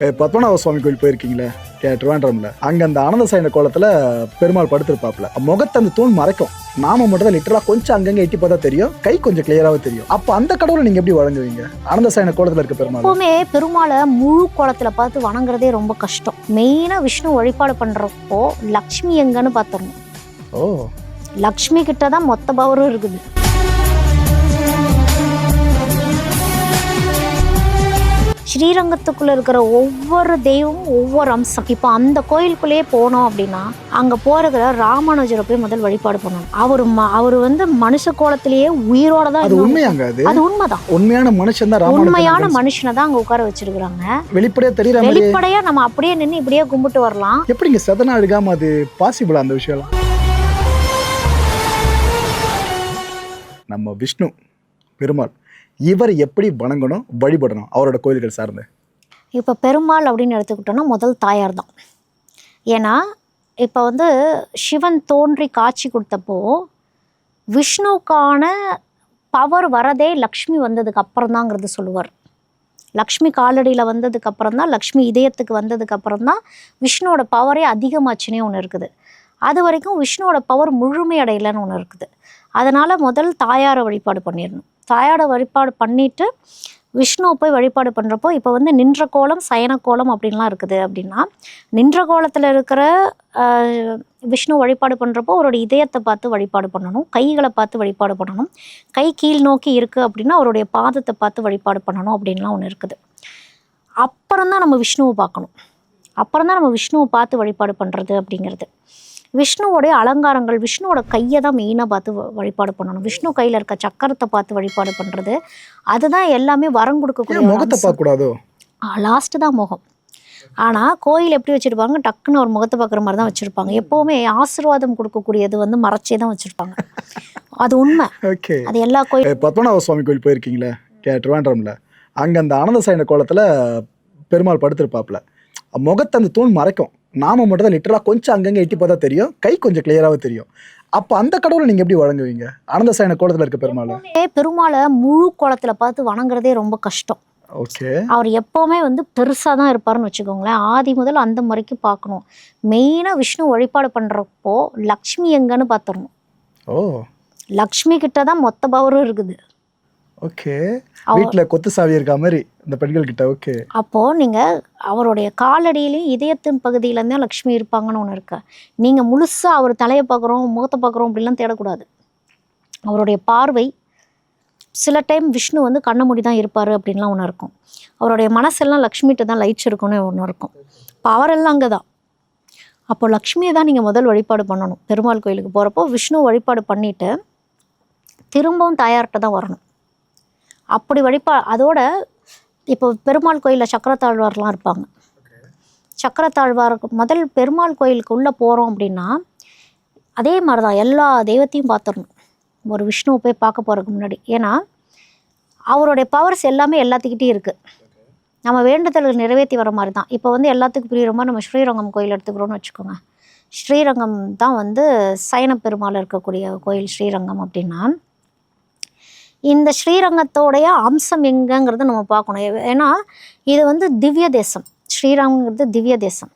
பத்மநாப சுவாமி கோயில் போயிருக்கீங்களே ட்ரிவாண்ட்ரம்ல, அங்க அந்த ஆனந்த சயன கோலத்துல பெருமாள் படுத்திருப்பாப்ல. முகத்தை அந்த தூண் மறைக்கும், நாம மட்டும் தான் லிட்டரலா கொஞ்சம் அங்கங்க எட்டி பார்த்தா தெரியும், கை கொஞ்சம் கிளியராவே தெரியும். அப்ப அந்த கடவுளை நீங்க எப்படி வணங்குவீங்க? ஆனந்த சயன கோலத்துல இருக்க பெருமாள். எப்பவுமே பெருமாளை முழு கோலத்துல பார்த்து வணங்குறதே ரொம்ப கஷ்டம். மெயினா விஷ்ணு வழிபாடு பண்றப்போ லக்ஷ்மி எங்கன்னு பார்த்துடணும். ஓ, லக்ஷ்மி கிட்டதான் மொத்த பவரும் இருக்குது. ஸ்ரீரங்கத்துக்குள்ள இருக்கிற ஒவ்வொரு தெய்வமும் ஒவ்வொரு அம்சம். இப்போ அந்த கோயிலுக்குள்ளேயே போனோம் அப்படின்னா அங்க போறதுல ராமானுஜரை போய் முதல் வழிபாடு பண்ணணும். அவரு மனுஷ கோலத்திலேயே உயிரோட தான். அது உண்மையாங்க? அது உண்மைதான். உண்மையான மனுஷன் தான், உண்மையான மனுஷனை தான் அங்க உட்கார வச்சிருக்காங்க. வெளிப்படையா தெரியற வெளிப்படையா நம்ம அப்படியே நின்று இப்படியே கும்பிட்டு வரலாம். எப்படிங்க சதனா அழுகாம அது பாசிபிளா? அந்த விஷயம் நம்ம விஷ்ணு பெருமாள் இவர் எப்படி வணங்கணும், வழிபடணும் அவரோட கோயில்கள் சார்ந்து? இப்போ பெருமாள் அப்படின்னு எடுத்துக்கிட்டோன்னா முதல் தாயார் தான். ஏன்னா இப்போ சிவன் தோன்றி காட்சி கொடுத்தப்போ விஷ்ணுவுக்கான பவர் வரதே லக்ஷ்மி வந்ததுக்கு அப்புறம் தாங்கிறது சொல்லுவார். லக்ஷ்மி காலடியில் வந்ததுக்கு அப்புறம் தான், லக்ஷ்மி இதயத்துக்கு வந்ததுக்கு அப்புறம் தான் விஷ்ணுவோட பவரே அதிகமாச்சுன்னே ஒன்று இருக்குது. அது வரைக்கும் விஷ்ணுவோட பவர் முழுமையடையலைன்னு ஒன்று இருக்குது. அதனால் முதல் தாயாரை வழிபாடு பண்ணிடணும். தாயாரை வழிபாடு பண்ணிவிட்டு விஷ்ணுவை போய் வழிபாடு பண்ணுறப்போ இப்போ நின்ற கோலம் சயன கோலம் அப்படின்லாம் இருக்குது. அப்படின்னா நின்ற கோலத்தில் இருக்கிற விஷ்ணு வழிபாடு பண்ணுறப்போ அவரோட இதயத்தை பார்த்து வழிபாடு பண்ணணும், கைகளை பார்த்து வழிபாடு பண்ணணும். கை கீழ் நோக்கி இருக்குது அப்படின்னா அவருடைய பாதத்தை பார்த்து வழிபாடு பண்ணணும் அப்படின்லாம் ஒன்று இருக்குது. அப்புறம் தான் நம்ம விஷ்ணுவை பார்க்கணும். அப்புறம் தான் நம்ம விஷ்ணுவை பார்த்து வழிபாடு பண்ணுறது அப்படிங்கிறது. விஷ்ணுவோடைய அலங்காரங்கள், விஷ்ணுவோட கையை தான் மெயினாக பார்த்து வழிபாடு பண்ணணும். விஷ்ணு கையில் இருக்க சக்கரத்தை பார்த்து வழிபாடு பண்ணுறது, அதுதான் எல்லாமே வரம் கொடுக்கக்கூடிய. முகத்தை பார்க்கக்கூடாதோ? லாஸ்ட்டு தான் முகம். ஆனால் கோயில் எப்படி வச்சுருப்பாங்க, டக்குன்னு ஒரு முகத்தை பார்க்குற மாதிரி தான் வச்சுருப்பாங்க. எப்போவுமே ஆசீர்வாதம் கொடுக்கக்கூடியது மறைச்சே தான் வச்சுருப்பாங்க. அது உண்மை. ஓகே, அது எல்லா கோயில். பத்மநாப சுவாமி கோயில் போயிருக்கீங்களே ட்ரிவாண்ட்ரம்ல, அங்கே அந்த ஆனந்த சயன கோலத்தில் பெருமாள் படுத்திருப்பாப்ல. முகத்தை அந்த தூண் மறைக்கும், நாம மட்டும் தான் லிட்டரலா கொஞ்சம் அங்கங்க எட்டி பார்த்தா தெரியும், கை கொஞ்சம் கிளியராவே தெரியும். அப்ப அந்த கடவுளை நீங்க எப்படி வணங்குவீங்க? ஆனந்த சயன கோலத்துல இருக்க பெருமாள். பெருமாளை முழு கோலத்துல பார்த்து வணங்குறதே ரொம்ப கஷ்டம். ஓகே, அவர் எப்பவுமே பெருசா தான் இருப்பாருன்னு வச்சுக்கோங்களேன். ஆதி முதல் அந்த வரைக்கும் பார்க்கணும். மெயினா விஷ்ணு வழிபாடு பண்றப்போ லக்ஷ்மி எங்கன்னு பார்த்துடணும். ஓ, லக்ஷ்மி கிட்ட தான் மொத்த பவரும் இருக்குது. ஓகே, வீட்டுல கொத்து சாவி இருக்க மாதிரி இந்த பெண்கள் கிட்ட. ஓகே, அப்போ நீங்க அவருடைய காலடியிலையும் இதயத்தின் பகுதியில தான் லக்ஷ்மி இருப்பாங்கன்னு ஒன்று இருக்கு. நீங்க முழுசா அவர் தலையை பார்க்குறோம், முகத்தை பார்க்குறோம் அப்படிலாம் தேடக்கூடாது. அவருடைய பார்வை சில டைம் விஷ்ணு கண்ண மூடி தான் இருப்பாரு அப்படின்லாம் ஒன்று இருக்கும். அவருடைய மனசெல்லாம் லக்ஷ்மிகிட்ட தான் லைட்ஸ் இருக்குன்னு ஒன்று இருக்கும். பவர் எல்லாம் அங்கே தான். அப்போ லக்ஷ்மியை தான் நீங்கள் முதல் வழிபாடு பண்ணணும். பெருமாள் கோயிலுக்கு போகிறப்போ விஷ்ணு வழிபாடு பண்ணிட்டு திரும்பவும் தாயார்கிட்ட தான் வரணும். அப்படி அதோட இப்போ பெருமாள் கோயிலில் சக்கரத்தாழ்வார்லாம் இருப்பாங்க. சக்கரத்தாழ்வாருக்கு முதல் பெருமாள் கோயிலுக்கு உள்ளே போகிறோம் அப்படின்னா அதே மாதிரி தான் எல்லா தெய்வத்தையும் பார்த்துடணும் ஒரு விஷ்ணுவை போய் பார்க்க போகிறதுக்கு முன்னாடி. ஏன்னா அவருடைய பவர்ஸ் எல்லாமே எல்லாத்துக்கிட்டே இருக்குது. நம்ம வேண்டுதல்கள் நிறைவேற்றி வர மாதிரி தான். இப்போ எல்லாத்துக்கும் புரியுற மாதிரி நம்ம ஸ்ரீரங்கம் கோயில் எடுத்துக்கிறோன்னு வச்சுக்கோங்க. ஸ்ரீரங்கம் தான் சயன பெருமாள் இருக்கக்கூடிய கோயில் ஸ்ரீரங்கம். அப்படின்னா இந்த ஸ்ரீரங்கத்தோடைய அம்சம் எங்கங்கிறத நம்ம பார்க்கணும். ஏன்னா இது திவ்ய தேசம். ஸ்ரீரங்கங்கிறது திவ்ய தேசம்.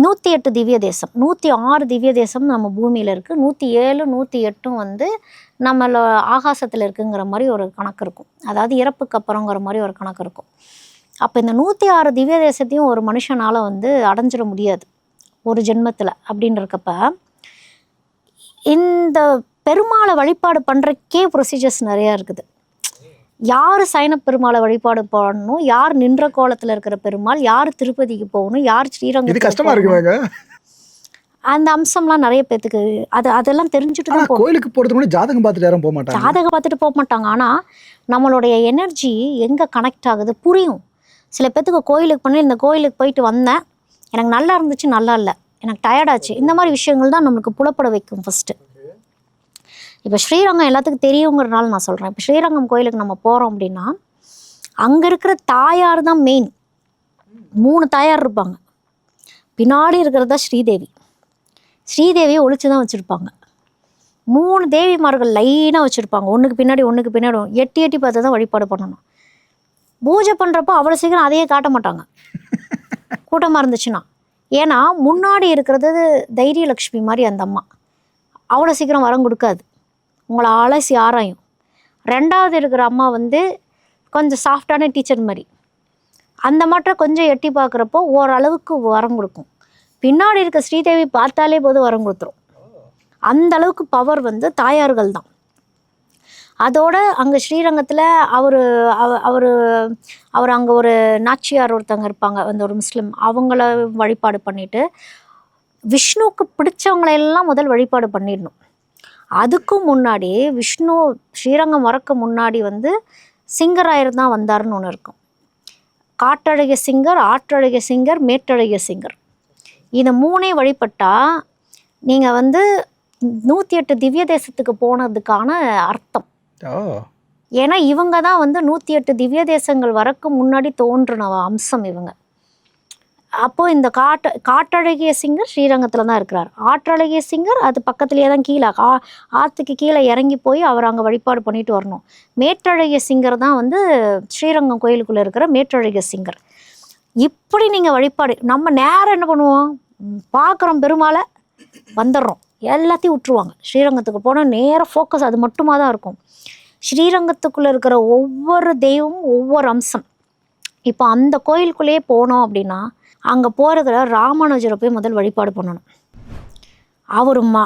108 திவ்ய தேசம், 106 திவ்ய தேசம் நம்ம பூமியில் இருக்குது. 107 108 நம்மள ஆகாசத்தில் இருக்குங்கிற மாதிரி ஒரு கணக்கு இருக்கும். அதாவது இறப்புக்கு அப்புறங்கிற மாதிரி ஒரு கணக்கு இருக்கும். அப்போ இந்த 106 திவ்ய தேசத்தையும் ஒரு மனுஷனால் அடைஞ்சிட முடியாது ஒரு ஜென்மத்தில். அப்படின்றக்கப்ப இந்த பெருமாளை வழிபாடு பண்ணுறக்கே ப்ரொசீஜர்ஸ் நிறையா இருக்குது. யார் சயன பெருமாளை வழிபாடு பண்ணணும், யார் நின்ற கோலத்தில் இருக்கிற பெருமாள், யார் திருப்பதிக்கு போகணும், யார் ஸ்ரீரங்கம். கஷ்டமா இருக்குவாங்க அந்த அம்சம்லாம் நிறைய பேத்துக்கு அதெல்லாம் தெரிஞ்சுட்டு தான் கோயிலுக்கு போகிறதுக்கு முன்னாடி ஜாதகம் பார்த்துட்டு யாரும் போக மாட்டாங்க. ஜாதகம் பார்த்துட்டு போக மாட்டாங்க. ஆனால் நம்மளுடைய எனர்ஜி எங்கே கனெக்ட் ஆகுது புரியும். சில பேத்துக்கு கோயிலுக்கு பண்ணி இந்த கோயிலுக்கு போயிட்டு வந்தேன், எனக்கு நல்லா இருந்துச்சு, நல்லா இல்லை, எனக்கு டயர்டாச்சு, இந்த மாதிரி விஷயங்கள் தான் நம்மளுக்கு புலப்பட வைக்கும் ஃபஸ்ட்டு. இப்போ ஸ்ரீரங்கம் எல்லாத்துக்கும் தெரியுங்கிறனால நான் சொல்கிறேன். இப்போ ஸ்ரீரங்கம் கோயிலுக்கு நம்ம போகிறோம் அப்படின்னா அங்கே இருக்கிற தாயார் தான் மெயின். 3 தாயார் இருப்பாங்க. பின்னாடி இருக்கிறதா ஸ்ரீதேவி. ஸ்ரீதேவியை ஒழிச்சு தான் வச்சுருப்பாங்க. 3 தேவிமார்கள் லைனாக வச்சுருப்பாங்க. ஒன்றுக்கு பின்னாடி எட்டி பார்த்து தான் வழிபாடு பண்ணணும். பூஜை பண்ணுறப்போ அவ்வளோ சீக்கிரம் அதையே காட்ட மாட்டாங்க. கூட்டமாக இருந்துச்சுன்னா. ஏன்னா முன்னாடி இருக்கிறது தைரியலக்ஷ்மி மாதிரி அந்த அம்மா, அவ்வளோ சீக்கிரம் வரம் கொடுக்காது, உங்களை அலசி ஆராயும். ரெண்டாவது இருக்கிற அம்மா வந்து கொஞ்சம் சாஃப்டான டீச்சர் மாதிரி, அந்த மட்டும் கொஞ்சம் எட்டி பார்க்குறப்போ ஓரளவுக்கு வரம் கொடுக்கும். பின்னாடி இருக்க ஸ்ரீதேவி பார்த்தாலே போதும் வரம் கொடுத்துரும். அந்த அளவுக்கு பவர் வந்து தாயார்கள் தான். அதோட அங்கே ஸ்ரீரங்கத்தில் அவர் அவர் அவர் அங்கே ஒரு நாச்சியார் ஒருத்தவங்க இருப்பாங்க, அந்த ஒரு முஸ்லீம், அவங்கள வழிபாடு பண்ணிட்டு விஷ்ணுவுக்கு பிடிச்சவங்களையெல்லாம் முதல் வழிபாடு பண்ணிடணும். அதுக்கும் முன்னாடி விஷ்ணு ஸ்ரீரங்கம் வரக்கு முன்னாடி வந்து சிங்கராயர் தான் வந்தாருன்னு ஒன்று இருக்கும். காற்றழகிய சிங்கர், ஆற்றழகிய சிங்கர், மேற்றழகிய சிங்கர், இந்த மூணே வழிபட்டால் நீங்கள் வந்து 108 திவ்ய தேசத்துக்கு போனதுக்கான அர்த்தம். ஏன்னா இவங்க தான் வந்து 108 திவ்ய தேசங்கள் வரக்கு முன்னாடி தோன்றின அம்சம் இவங்க. அப்போ இந்த காற்றழகிய சிங்கர் ஸ்ரீரங்கத்தில் தான் இருக்கிறார். ஆற்றழகிய சிங்கர் அது பக்கத்துலேயே தான், கீழே ஆற்றுக்கு கீழே இறங்கி போய் அவர் அங்கே வழிபாடு பண்ணிட்டு வரணும். மேற்றழகிய சிங்கர் தான் வந்து ஸ்ரீரங்கம் கோயிலுக்குள்ளே இருக்கிற மேற்றழகிய சிங்கர். இப்படி நீங்கள் வழிபாடு, நம்ம நேரம் என்ன பண்ணுவோம், பார்க்குறோம் பெருமாளை, வந்துடுறோம், எல்லாத்தையும் விட்டுருவாங்க. ஸ்ரீரங்கத்துக்கு போனால் நேராக ஃபோக்கஸ் அது மட்டுமா தான் இருக்கும். ஸ்ரீரங்கத்துக்குள்ளே இருக்கிற ஒவ்வொரு தெய்வமும் ஒவ்வொரு அம்சம். இப்போ அந்த கோயிலுக்குள்ளேயே போனோம் அப்படின்னா அங்கே போகிறதுல ராமானுஜரை போய் முதல் வழிபாடு பண்ணணும்.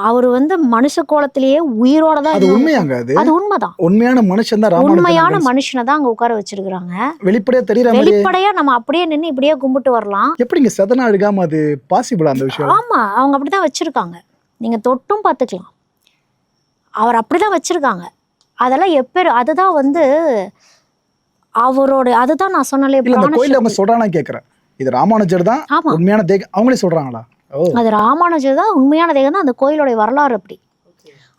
அவர் வந்து மனுஷ கோலத்திலேயே உயிரோட தான். அது உண்மையாங்க? அது உண்மைதான். உண்மையான மனுஷன் தான், உண்மையான மனுஷனை தான் அங்கே உட்கார வச்சிருக்கிறாங்க. வெளிப்படையா நம்ம அப்படியே நின்று இப்படியே கும்பிட்டு வரலாம். எப்படிங்க சதனா அழுகாம அது பாசிபிள் அந்த விஷயம்? ஆமா, அவங்க அப்படிதான் வச்சிருக்காங்க. நீங்க தொட்டும் பார்த்துக்கலாம், அவர் அப்படிதான் வச்சிருக்காங்க. அதெல்லாம் எப்பேர், அதுதான் வந்து அவரோட, அதுதான் நான் சொன்னலே. கோயில அவங்க சொல்றானா கேக்குறேன், இது ராமானுஜர் தான் உண்மையான தேகம், அவங்களே சொல்றாங்களா? அது ராமானுஜர் தான் உண்மையான தேகம் தான். அந்த கோயிலோட வரலாறு அப்படி,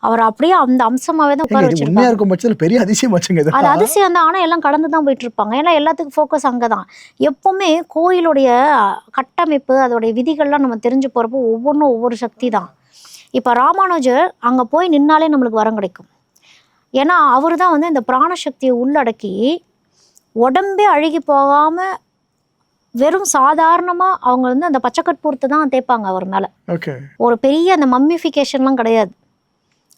அவர் அப்படியே அந்த அம்சமாவே தான் உட்கார வச்சிருக்காங்க. உண்மையா இருக்கும் பட்சத்தில் பெரிய அதிசயம் வச்சுங்க. அது அதிசயம் தான். ஆனால் எல்லாம் கடந்து தான் போயிட்டு இருப்பாங்க. ஏன்னா எல்லாத்துக்கும் ஃபோக்கஸ் அங்கே தான். எப்பவுமே கோயிலுடைய கட்டமைப்பு, அதோடைய விதிகள்லாம் நம்ம தெரிஞ்சு போகிறப்போ ஒவ்வொன்றும் ஒவ்வொரு சக்தி தான். இப்போ ராமானுஜர் அங்கே போய் நின்னாலே நம்மளுக்கு வரம் கிடைக்கும். ஏன்னா அவர் தான் வந்து இந்த பிராணசக்தியை உள்ளடக்கி உடம்பே அழுகி போகாமல் வெறும் சாதாரணமாக அவங்க வந்து அந்த பச்சைக்கற்பூரத்தை தான் தேய்ப்பாங்க அவர் மேலே. ஒரு பெரிய அந்த மம்மிஃபிகேஷன்லாம் கிடையாது.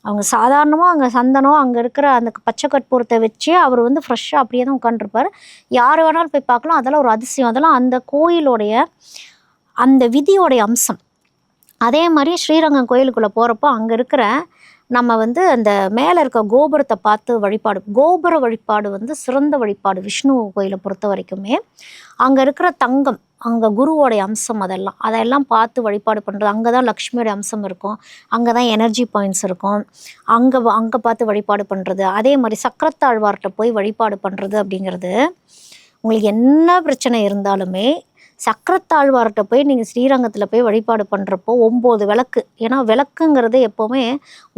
அவங்க சாதாரணமாக அங்கே சந்தனம், அங்கே இருக்கிற அந்த பச்சைக்கற்பூரத்தை வச்சே அவர் வந்து ஃப்ரெஷ்ஷாக அப்படியே தான் உட்காந்துருப்பார். யார் வேணாலும் போய் பார்க்கலாம். அதெல்லாம் ஒரு அதிசயம். அதெல்லாம் அந்த கோயிலோடைய அந்த விதியோடைய அம்சம். அதே மாதிரி ஸ்ரீரங்கம் கோயிலுக்குள்ளே போகிறப்போ அங்கே இருக்கிற நம்ம வந்து அந்த மேலே இருக்க கோபுரத்தை பார்த்து வழிபாடு, கோபுர வழிபாடு வந்து சிறந்த வழிபாடு விஷ்ணு கோயிலை பொறுத்த வரைக்குமே. அங்கே இருக்கிற தங்கம், அங்கே குருவோடைய அம்சம், அதெல்லாம் பார்த்து வழிபாடு பண்ணுறது. அங்கே தான் லக்ஷ்மியோடைய அம்சம் இருக்கும், அங்கே தான் எனர்ஜி பாயிண்ட்ஸ் இருக்கும், அங்கே பார்த்து வழிபாடு பண்ணுறது. அதே மாதிரி சக்கரத்தாழ்வார்கிட்ட போய் வழிபாடு பண்ணுறது அப்படிங்கிறது, உங்களுக்கு என்ன பிரச்சனை இருந்தாலுமே சக்கரத்தாழ்வார்கிட்ட போய் நீங்கள் ஸ்ரீரங்கத்தில் போய் வழிபாடு பண்ணுறப்போ 9 விளக்கு, ஏன்னா விளக்குங்கிறது எப்போவுமே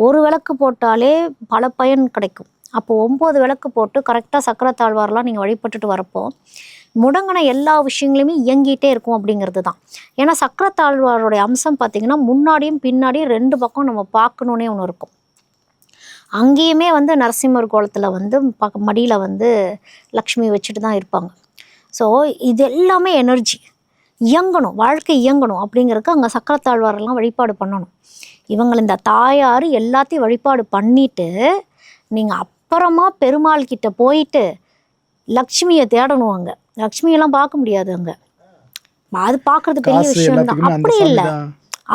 ஒரு விளக்கு போட்டாலே பல பயன் கிடைக்கும். அப்போ 9 விளக்கு போட்டு கரெக்டாக சக்கரத்தாழ்வார்லாம் நீங்கள் வழிபட்டுட்டு வரப்போ முடங்கின எல்லா விஷயங்களையுமே இயங்கிட்டே இருக்கும் அப்படிங்கிறது தான். ஏன்னா சக்கரத்தாழ்வாரோடைய அம்சம் பார்த்திங்கன்னா முன்னாடியும் பின்னாடியும் 2 பக்கம் நம்ம பார்க்கணுன்னே ஒன்று இருக்கும். அங்கேயுமே வந்து நரசிம்மர் கோலத்தில் வந்து மடியில் வந்து லக்ஷ்மி வச்சுட்டு தான் இருப்பாங்க. ஸோ இது எல்லாமே எனர்ஜி இயங்கணும், வாழ்க்கை இயங்கணும் அப்படிங்கிறதுக்கு அங்கே சக்கரத்தாழ்வாரெல்லாம் வழிபாடு பண்ணணும். இவங்களை இந்த தாயார் எல்லாத்தையும் வழிபாடு பண்ணிவிட்டு நீங்கள் அப்புறமா பெருமாள் கிட்ட போயிட்டு லக்ஷ்மியை தேடணும். அங்கே லக்ஷ்மியெல்லாம் பார்க்க முடியாது, அங்கே அது பார்க்குறது பெரிய விஷயம் தான். அப்படி இல்லை,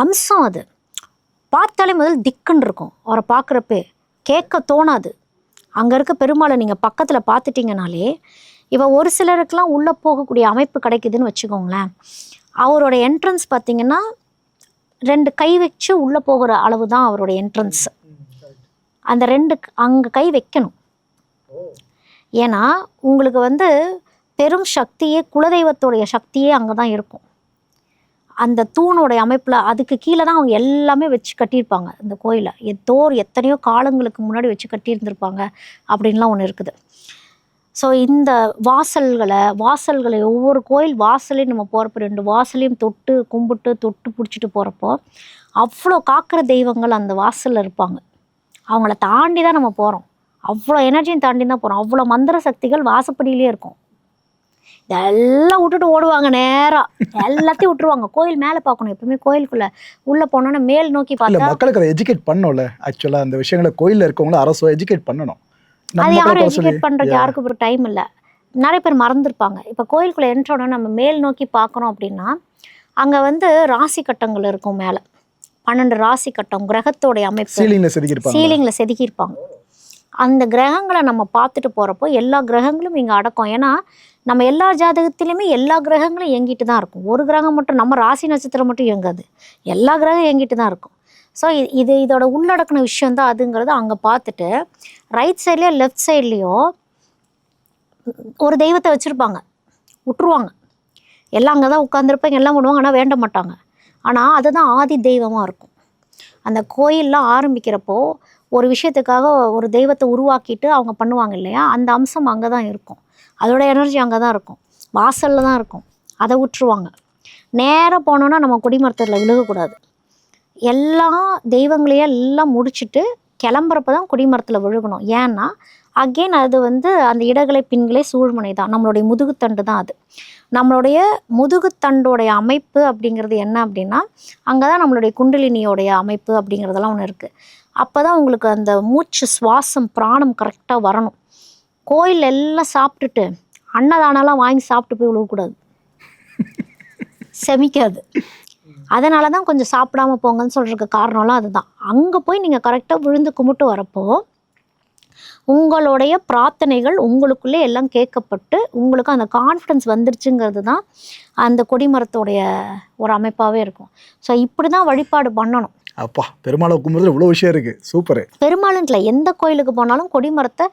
அம்சம் அது. பார்த்தாலே முதல் திக்குன்னு இருக்கும் அவரை பார்க்குறப்பே, கேட்க தோணாது. அங்கே இருக்க பெருமாளை நீங்கள் பக்கத்தில் பார்த்துட்டிங்கனாலே, இப்போ ஒரு சிலருக்கெலாம் உள்ளே போகக்கூடிய அமைப்பு கிடைக்குதுன்னு வச்சுக்கோங்களேன். அவரோட என்ட்ரன்ஸ் பார்த்திங்கன்னா 2 கை வச்சு உள்ளே போகிற அளவு தான் அவரோட என்ட்ரன்ஸ். அந்த 2 அங்கே கை வைக்கணும். ஏன்னா உங்களுக்கு வந்து பெரும் சக்தியே, குலதெய்வத்தோடைய சக்தியே அங்கே தான் இருக்கும். அந்த தூணோடைய அமைப்பில் அதுக்கு கீழே தான் அவங்க எல்லாமே வச்சு கட்டியிருப்பாங்க. இந்த கோயிலை எத்தனையோ காலங்களுக்கு முன்னாடி வச்சு கட்டியிருந்திருப்பாங்க அப்படின்லாம் ஒன்று இருக்குது. ஸோ இந்த வாசல்களை ஒவ்வொரு கோயில் வாசலையும் நம்ம போகிறப்போ 2 வாசலையும் தொட்டு கும்பிட்டு தொட்டு பிடிச்சிட்டு போகிறப்போ அவ்வளோ காக்கிற தெய்வங்கள் அந்த வாசலில் இருப்பாங்க. அவங்கள தாண்டி தான் நம்ம போகிறோம். அவ்வளோ எனர்ஜியும் தாண்டி தான் போகிறோம். அவ்வளோ மந்திர சக்திகள் வாசப்படியிலே இருக்கும். இதெல்லாம் விட்டுட்டு ஓடுவாங்க நேரா, எல்லாத்தையும் விட்டுருவாங்க. கோயில் மேலே பார்க்கணும் எப்பவுமே. கோயிலுக்குள்ள உள்ள போனோன்னா மேல் நோக்கி இல்ல பார்த்தா மக்களுக்கு அதை எஜுகேட் பண்ணணும்ல. ஆக்சுவலா அந்த விஷயங்களை கோயில்ல இருக்கவங்கள அரசோ எஜுகேட் பண்ணணும். அது நம்ம யாரும் மக்களை சொல்லி எஜுகேட் பண்றதுக்கு யாருக்கும் ஒரு டைம் இல்லை. நிறைய பேர் மறந்துருப்பாங்க. இப்போ கோயிலுக்குள்ள என்ட்ரோன்னா நம்ம மேல் நோக்கி பார்க்குறோம் அப்படின்னா அங்கே வந்து ராசி கட்டங்கள் இருக்கும். மேலே 12 ராசி கட்டம் கிரகத்தோடைய அமைப்பு சீலிங்ல செதுக்கிருப்பாங்க. சீலிங்கில் செதுக்கியிருப்பாங்க. அந்த கிரகங்களை நம்ம பார்த்துட்டு போகிறப்போ எல்லா கிரகங்களும் இங்கே அடக்கம். ஏன்னா நம்ம எல்லா ஜாதகத்திலையுமே எல்லா கிரகங்களும் இயங்கிட்டு தான் இருக்கும். ஒரு கிரகம் மட்டும், நம்ம ராசி நட்சத்திரம் மட்டும் இயங்காது. எல்லா கிரகம் இயங்கிட்டு தான் இருக்கும். ஸோ இதோட உள்ளடக்கின விஷயம் தான் அதுங்கிறது அங்கே பார்த்துட்டு ரைட் சைட்லேயோ லெஃப்ட் சைட்லேயோ ஒரு தெய்வத்தை வச்சுருப்பாங்க, விட்டுருவாங்க. எல்லாம் அங்கே தான் உட்காந்துருப்பாங்க, எல்லாம் பண்ணுவாங்க, ஆனால் வேண்ட மாட்டாங்க. ஆனால் அதுதான் ஆதி தெய்வமாக இருக்கும். அந்த கோயிலெலாம் ஆரம்பிக்கிறப்போ ஒரு விஷயத்துக்காக ஒரு தெய்வத்தை உருவாக்கிட்டு அவங்க பண்ணுவாங்க இல்லையா, அந்த அம்சம் அங்கே தான் இருக்கும். அதோட எனர்ஜி அங்கே தான் இருக்கும், வாசலில் தான் இருக்கும். அதை விட்டுருவாங்க. நேராக போனோன்னா நம்ம குடிமரத்தில் விழுகக்கூடாது. எல்லா தெய்வங்களையும் எல்லாம் முடிச்சுட்டு கிளம்புறப்ப தான் குடிமரத்தில் விழுகணும். ஏன்னா அகெயின் அது வந்து அந்த இடகலை பின்களை சூழ்முனை தான், நம்மளுடைய முதுகுத்தண்டு தான். அது நம்மளுடைய முதுகுத்தண்டோடைய அமைப்பு அப்படிங்கிறது என்ன அப்படின்னா அங்கே தான் நம்மளுடைய குண்டலினியோடைய அமைப்பு அப்படிங்கிறதெல்லாம் ஒன்று இருக்குது. அப்போ தான் உங்களுக்கு அந்த மூச்சு சுவாசம் பிராணம் கரெக்டாக வரணும். கோயில் எல்லாம் சாப்பிட்டுட்டு அன்னதானம்லாம் வாங்கி சாப்பிட்டு போய் விழுகக்கூடாது, செமிக்காது. அதனால தான் கொஞ்சம் சாப்பிடாம போங்கன்னு சொல்கிறதுக்கு காரணம்லாம் அதுதான். அங்கே போய் நீங்கள் கரெக்டாக விழுந்து கும்பிட்டு வரப்போ உங்களுடைய பிரார்த்தனைகள் உங்களுக்குள்ளே எல்லாம் கேட்கப்பட்டு உங்களுக்கு அந்த கான்ஃபிடன்ஸ் வந்துருச்சுங்கிறது தான் அந்த கொடிமரத்தோடைய ஒரு அமைப்பாகவே இருக்கும். ஸோ இப்படி தான் வழிபாடு பண்ணணும். அப்பா, பெருமாளை கும்பிட்றதுல இவ்வளோ விஷயம் இருக்கு. சூப்பரு. பெருமாளுன்ல எந்த கோயிலுக்கு போனாலும் கொடிமரத்தை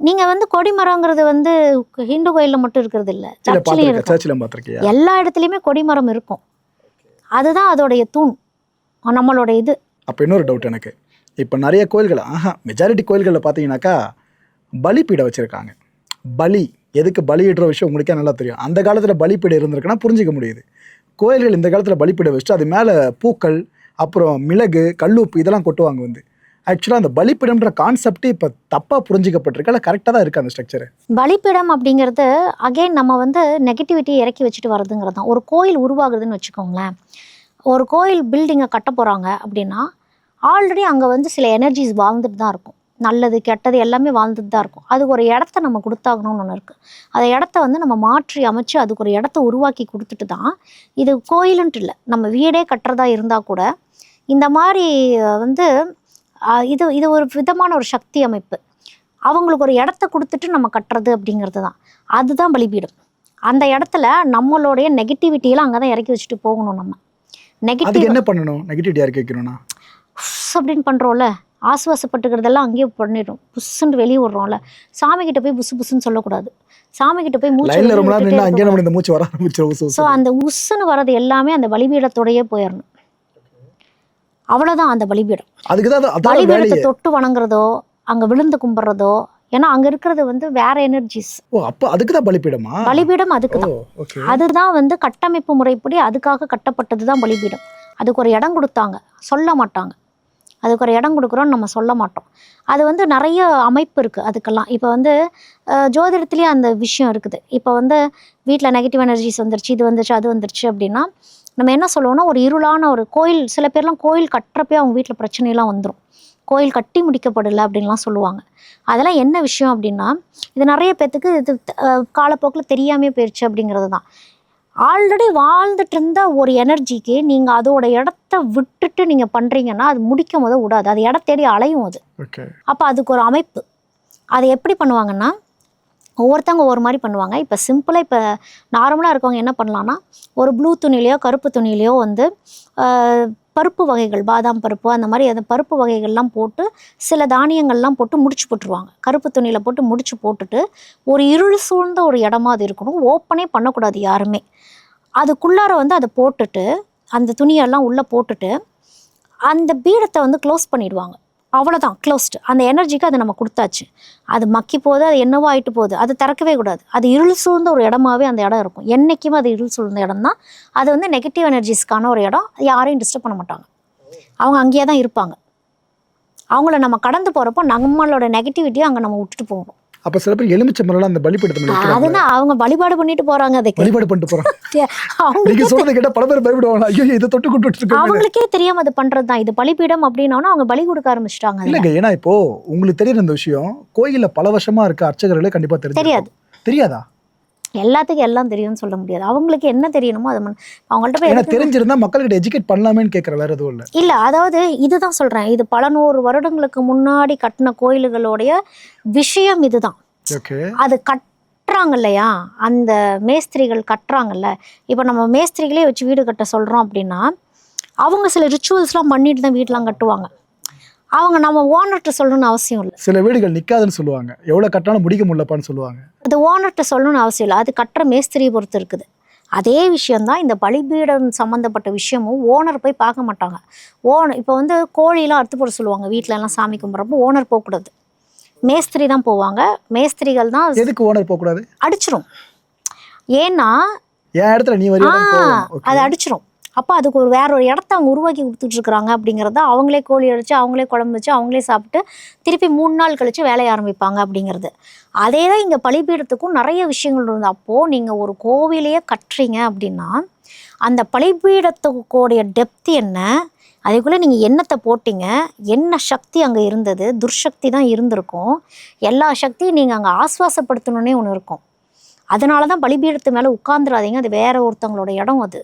நீங்கள் வந்து கொடிமரங்கிறது வந்து ஹிந்து கோயிலில் மட்டும் இருக்கிறது இல்லை, சர்ச்சிலையும் இருக்கும். சர்ச்சில் பார்த்துருக்கியா? எல்லா இடத்துலையுமே கொடிமரம் இருக்கும். அதுதான் அதோடைய தூண், நம்மளோட இது. அப்போ இன்னொரு டவுட் எனக்கு. இப்போ நிறைய கோயில்கள், மெஜாரிட்டி கோயில்களில் பார்த்தீங்கன்னாக்கா பலிப்பீடம் வச்சுருக்காங்க. பலி எதுக்கு பலியிடுற விஷயம் உங்களுக்கே நல்லா தெரியும். அந்த காலத்தில் பலிப்பீடம் இருந்திருக்குன்னா புரிஞ்சிக்க முடியுது. கோயில்கள் இந்த காலத்தில் பலிப்பீடம் வச்சுட்டு அது மேலே பூக்கள், அப்புறம் மிளகு, கல்லுப்பு இதெல்லாம் கொட்டுவாங்க வந்து. ஆக்சுவலாக அந்த பலிப்பீடம்ன்ற கான்செப்ட் இப்போ தப்பாக புரிஞ்சிக்கப்பட்டிருக்கு, இல்லை கரெக்டாக தான் இருக்குது அந்த ஸ்ட்ரக்சரு? பலிப்பீடம் அப்படிங்கிறது அகெயின் நம்ம வந்து நெகட்டிவிட்டியை இறக்கி வச்சுட்டு வர்றதுங்கிறது தான். ஒரு கோயில் உருவாகுதுன்னு வச்சுக்கோங்களேன். ஒரு கோயில் பில்டிங்கை கட்ட போகிறாங்க அப்படின்னா ஆல்ரெடி அங்கே வந்து சில எனர்ஜிஸ் வாழ்ந்துட்டு தான் இருக்கும். நல்லது கெட்டது எல்லாமே வாழ்ந்துட்டு தான் இருக்கும். அதுக்கு ஒரு இடத்த நம்ம கொடுத்தாகணும்னு ஒன்று இருக்குது. அந்த இடத்த வந்து நம்ம மாற்றி அமைச்சு அதுக்கு ஒரு இடத்த உருவாக்கி கொடுத்துட்டு தான், இது கோயிலுன்ட்டு இல்லை, நம்ம வீடே கட்டுறதா இருந்தால் கூட இந்த மாதிரி வந்து இது ஒரு விதமான ஒரு சக்தி அமைப்பு. அவங்களுக்கு ஒரு இடத்த கொடுத்துட்டு நம்ம கட்டுறது அப்படிங்கிறது தான், அதுதான் பலிபீடம். அந்த இடத்துல நம்மளுடைய நெகட்டிவிட்டியெல்லாம் அங்கே தான் இறக்கி வச்சுட்டு போகணும். நம்ம நெகட்டிவ் என்ன பண்ணணும்? நெகட்டிவிட்டி இறக்கி வைக்கணும்னா அப்படின்னு பண்ணுறோம்ல, ஆசுவாசப்பட்டுக்கிறதெல்லாம் அங்கேயே பண்ணிடும். புஷ்ஷுன்னு வெளியே விடுறோம்ல, சாமிக்கிட்ட போய் புசு புசுன்னு சொல்லக்கூடாது. சாமிக்கிட்ட போய் மூச்சு வர ஆரம்பிச்சிடும். ஸோ அந்த உஸ்ஸுன்னு வர்றது எல்லாமே அந்த பலிபீடத்தோடையே போயிடணும். அவ்வளோதான் அந்த பலிபீடம். பலிபீடத்தை தொட்டு வணங்குறதோ அங்கே விழுந்து கும்பிட்றதோ, ஏன்னா அங்கே இருக்கிறது வந்து வேற எனர்ஜிஸ். அப்போ அதுக்கு தான் பலிபீடமா? பலிபீடம் அதுக்கு தான். அதுதான் வந்து கட்டமைப்பு முறைப்படி அதுக்காக கட்டப்பட்டது தான் பலிபீடம். அதுக்கு ஒரு இடம் கொடுத்தாங்க, சொல்ல மாட்டாங்க. அதுக்கு ஒரு இடம் கொடுக்குறோன்னு நம்ம சொல்ல மாட்டோம். அது வந்து நிறைய அமைப்பு இருக்குது அதுக்கெல்லாம். இப்போ வந்து ஜோதிடத்துலேயே அந்த விஷயம் இருக்குது. இப்போ வந்து வீட்டில் நெகட்டிவ் எனர்ஜிஸ் வந்துருச்சு, இது வந்துருச்சு, அது வந்துருச்சு அப்படின்னா நம்ம என்ன சொல்லுவோம்னா, ஒரு இருளான ஒரு கோயில், சில பேர்லாம் கோயில் கட்டுறப்பே அவங்க வீட்டில் பிரச்சனைலாம் வந்துடும். கோயில் கட்டி முடிக்கப்படலை அப்படின்லாம் சொல்லுவாங்க. அதெல்லாம் என்ன விஷயம் அப்படின்னா, இது நிறைய பேர்த்துக்கு இது காலப்போக்கில் தெரியாமே போயிடுச்சு அப்படிங்கிறது தான். ஆல்ரெடி வாழ்ந்துட்டு இருந்த ஒரு எனர்ஜிக்கு நீங்கள் அதோட இடத்த விட்டுட்டு நீங்கள் பண்ணுறீங்கன்னா அது முடிக்கும் போது விடாது, அது இடத்தேடி அலையும் அது. அப்போ அதுக்கு ஒரு அமைப்பு. அதை எப்படி பண்ணுவாங்கன்னா, ஒவ்வொருத்தவங்க ஒவ்வொரு மாதிரி பண்ணுவாங்க. இப்போ சிம்பிளாக இப்போ நார்மலாக இருக்கவங்க என்ன பண்ணலான்னா, ஒரு ப்ளூ துணிலையோ கருப்பு துணிலையோ வந்து பருப்பு வகைகள், பாதாம் பருப்பு அந்த மாதிரி அந்த பருப்பு வகைகள்லாம் போட்டு சில தானியங்கள்லாம் போட்டு முடிச்சு போட்டுருவாங்க. கருப்பு துணியில் போட்டு முடிச்சு போட்டுட்டு ஒரு இருள் சூழ்ந்த ஒரு இடமா அது இருக்கணும். ஓப்பனே பண்ணக்கூடாது யாருமே. அதுக்குள்ளார வந்து அதை போட்டுட்டு அந்த துணியெல்லாம் உள்ளே போட்டுட்டு அந்த பீடத்தை வந்து க்ளோஸ் பண்ணிடுவாங்க. அவ்வளோதான், க்ளோஸ்டு. அந்த எனர்ஜிக்கு அதை நம்ம கொடுத்தாச்சு. அது மக்கி போகுது, அது என்னவோ ஆகிட்டு போகுது, அது திறக்கவே கூடாது. அது இருள் சூழ்ந்த ஒரு இடமாவே அந்த இடம் இருக்கும். என்றைக்குமே அது இருள் சூழ்ந்த இடம் தான். அது வந்து நெகட்டிவ் எனர்ஜிஸ்க்கான ஒரு இடம். யாரையும் டிஸ்டர்ப் பண்ண மாட்டாங்க, அவங்க அங்கேயே தான் இருப்பாங்க. அவங்கள நம்ம கடந்து போகிறப்போ நம்மளோட நெகட்டிவிட்டியை அங்கே நம்ம விட்டுட்டு போகணும். அப்ப சில பேர் எலுமிச்சை மரம் அந்த பலிபீடத்தை மேல வைக்கிறாங்க. அதுதான் அவங்க வழிபாடு பண்ணிட்டு போறாங்க. அதுக்கு வழிபாடு பண்ணிட்டு போறாங்க. அவங்க நீங்க சொல்றதை கேட்டா பல பேர் பயப்படுவாங்க. ஐயோ இதை தொட்டு கொண்டு இருக்காங்க. அவங்களுக்கே தெரியாம அது பண்றதுதான். இது பலிபீடம் அப்படின்னா அவங்க பலி கொடுக்க ஆரம்பிச்சிட்டாங்க. இல்லங்க, ஏன்னா இப்போ உங்களுக்கு தெரியுற இந்த விஷயம் கோயில்ல பல வருஷமா இருக்க அர்ச்சகர்களே கண்டிப்பா தெரியாது. தெரியாதா? எல்லாத்துக்கும் எல்லாம் தெரியும்னு சொல்ல முடியாது. அவங்களுக்கு என்ன தெரியணுமோ அதை அவங்கள்ட்ட போய் ஏன்னா தெரிஞ்சிருந்தா மக்கள்கிட்ட எஜுகேட் பண்ணலாமேன்னு கேட்கற, வேற எதுவும் இல்லை. இல்ல, அதாவது இதுதான் சொல்றேன். இது பல 100 வருடங்களுக்கு முன்னாடி கட்டின கோயில்களுடைய விஷயம் இதுதான். ஓகே. அது கட்டுறாங்க இல்லையா, அந்த மேஸ்திரிகள் கட்டுறாங்கல்ல. இப்போ நம்ம மேஸ்திரிகளே வச்சு வீடு கட்ட சொல்றோம் அப்படின்னா அவங்க சில ரிச்சுவல்ஸ்லாம் பண்ணிட்டு தான் வீட்டெலாம் கட்டுவாங்க. அவங்க நம்ம ஓனர்கிட்ட சொல்லணும்னு அவசியம் இல்லை. சில வீடுகள் நிக்காதுன்னு சொல்லுவாங்க, எவ்வளவு கட்டினாலும் முடிக்க முடியலப்பான்னு சொல்லுவாங்க. அது ஓனர்கிட்ட சொல்லணும்னு அவசியம் இல்லை. அது கட்டுற மேஸ்திரியை பொறுத்து இருக்குது. அதே விஷயந்தான் இந்த பலிபீடம் சம்மந்தப்பட்ட விஷயமும். ஓனர் போய் பார்க்க மாட்டாங்க. இப்போ வந்து கோழிலாம் அறுத்து போட சொல்லுவாங்க வீட்டிலலாம் சாமி கும்பிட்றப்போ. ஓனர் போகக்கூடாது, மேஸ்திரி தான் போவாங்க. மேஸ்திரிகள் தான். எதுக்கு ஓனர் போகக்கூடாது? அடிச்சிரும். ஏன்னா என் இடத்துல நீ வரியா? அது அடிச்சிரும். அப்போ அதுக்கு வேற ஒரு இடத்த அவங்க உருவாக்கி கொடுத்துட்டு இருக்கிறாங்க அப்படிங்கிறத. அவங்களே கோழி அடிச்சு, அவங்களே குழம்பு வச்சு, அவங்களே சாப்பிட்டு திருப்பி 3 நாள் கழிச்சு வேலையை ஆரம்பிப்பாங்க அப்படிங்கிறது. அதே தான் இங்கே பலிபீடத்துக்கும் நிறைய விஷயங்கள் இருந்தது. அப்போது நீங்கள் ஒரு கோவிலையே கட்டுறீங்க அப்படின்னா அந்த பலிபீடத்துக்கோடைய டெப்த் என்ன, அதுக்குள்ளே நீங்கள் என்னத்தை போட்டிங்க, என்ன சக்தி அங்கே இருந்தது, துர்சக்தி தான் இருந்திருக்கும். எல்லா சக்தியும் நீங்கள் அங்கே ஆஸ்வாசப்படுத்தணுன்னே ஒன்று இருக்கும். அதனால தான் பலிபீடத்து மேலே உட்காந்துடாதீங்க, அது வேற ஒருத்தவங்களோட இடம் அது.